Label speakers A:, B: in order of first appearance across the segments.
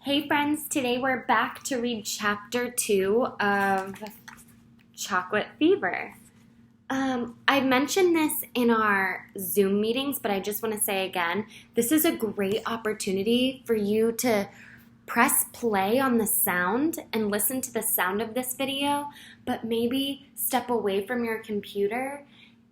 A: Hey friends, today we're back to read chapter 2 of Chocolate Fever. I mentioned this in our Zoom meetings, but I just want to say again, this is a great opportunity for you to press play on the sound and listen to the sound of this video, but maybe step away from your computer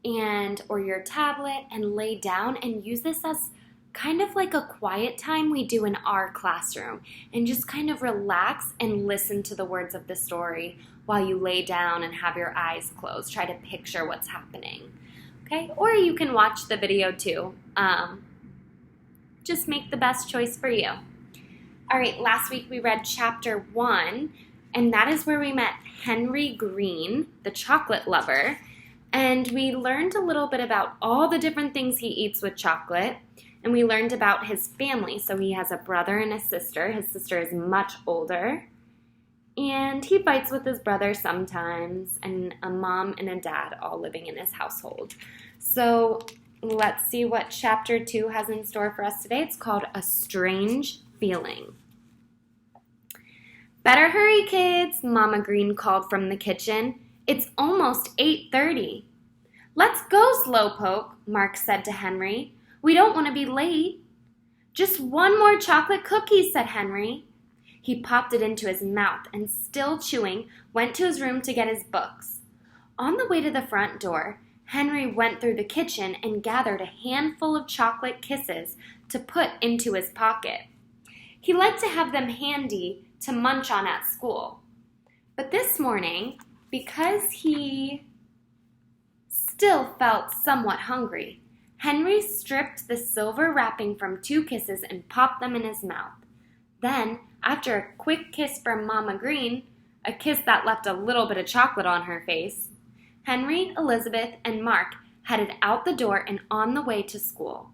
A: or your tablet and lay down and use this as kind of like a quiet time we do in our classroom, and just kind of relax and listen to the words of the story while you lay down and have your eyes closed. Try to picture what's happening, okay? Or you can watch the video too. Just make the best choice for you. All right, last week we read chapter 1, and that is where we met Henry Green, the chocolate lover, and we learned a little bit about all the different things he eats with chocolate. And we learned about his family. So he has a brother and a sister. His sister is much older. And he fights with his brother sometimes. And a mom and a dad all living in his household. So let's see what chapter 2 has in store for us today. It's called A Strange Feeling. Better hurry, kids, Mama Green called from the kitchen. It's almost 8:30. Let's go, Slowpoke, Mark said to Henry. We don't want to be late. Just one more chocolate cookie, said Henry. He popped it into his mouth and, still chewing, went to his room to get his books. On the way to the front door, Henry went through the kitchen and gathered a handful of chocolate kisses to put into his pocket. He liked to have them handy to munch on at school. But this morning, because he still felt somewhat hungry, Henry stripped the silver wrapping from 2 kisses and popped them in his mouth. Then, after a quick kiss from Mama Green, a kiss that left a little bit of chocolate on her face, Henry, Elizabeth, and Mark headed out the door and on the way to school.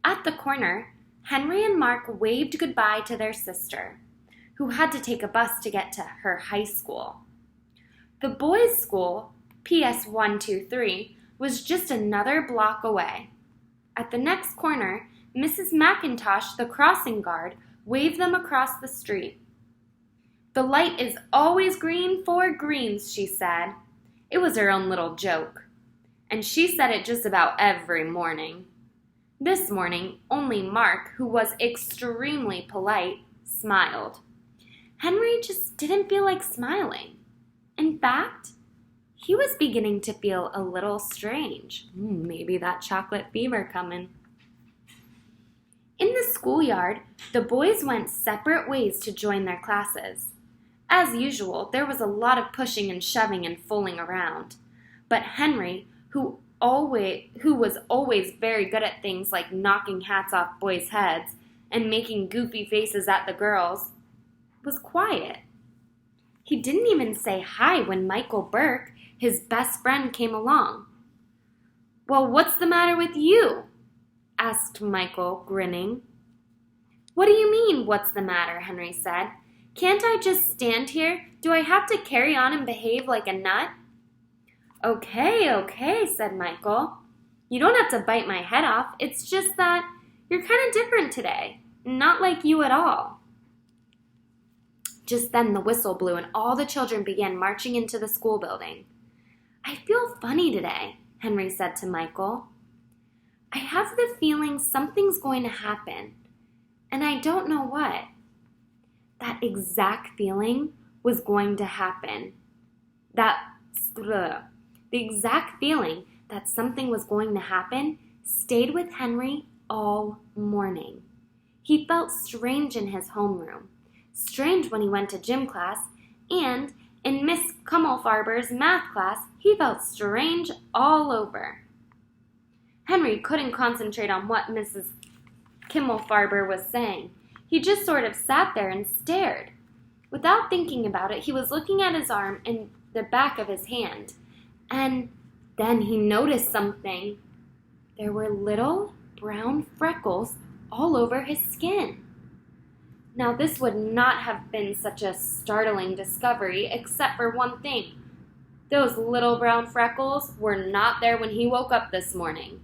A: At the corner, Henry and Mark waved goodbye to their sister, who had to take a bus to get to her high school. The boys' school, PS 123, was just another block away. At the next corner, Mrs. McIntosh, the crossing guard, waved them across the street. The light is always green for greens, she said. It was her own little joke. And she said it just about every morning. This morning, only Mark, who was extremely polite, smiled. Henry just didn't feel like smiling. In fact, he was beginning to feel a little strange. Maybe that chocolate fever coming. In the schoolyard, the boys went separate ways to join their classes. As usual, there was a lot of pushing and shoving and fooling around. But Henry, who was always very good at things like knocking hats off boys' heads and making goofy faces at the girls, was quiet. He didn't even say hi when Michael Burke, his best friend, came along. Well, what's the matter with you? Asked Michael, grinning. What do you mean, what's the matter? Henry said. Can't I just stand here? Do I have to carry on and behave like a nut? Okay, said Michael. You don't have to bite my head off. It's just that you're kind of different today. Not like you at all. Just then the whistle blew and all the children began marching into the school building. I feel funny today, Henry said to Michael. I have the feeling something's going to happen, and I don't know what. That exact feeling was going to happen. The exact feeling that something was going to happen stayed with Henry all morning. He felt strange in his homeroom, strange when he went to gym class, and in Miss Kummelfarber's math class, he felt strange all over. Henry couldn't concentrate on what Mrs. Kummelfarber was saying. He just sort of sat there and stared. Without thinking about it, he was looking at his arm and the back of his hand. And then he noticed something. There were little brown freckles all over his skin. Now, this would not have been such a startling discovery except for one thing. Those little brown freckles were not there when he woke up this morning.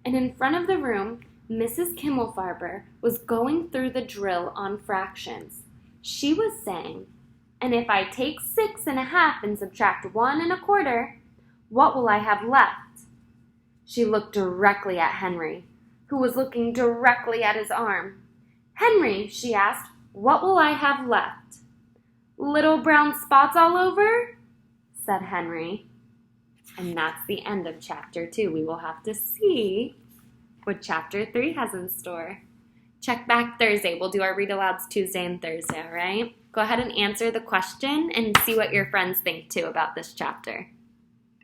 A: And in front of the room, Mrs. Kimmelfarber was going through the drill on fractions. She was saying, "And if I take 6½ and subtract 1¼ what will I have left?" She looked directly at Henry, who was looking directly at his arm. "Henry," she asked, "what will I have left?" "Little brown spots all over?" said Henry. And that's the end of Chapter 2. We will have to see what Chapter 3 has in store. Check back Thursday. We'll do our read-alouds Tuesday and Thursday, all right? Go ahead and answer the question and see what your friends think, too, about this chapter.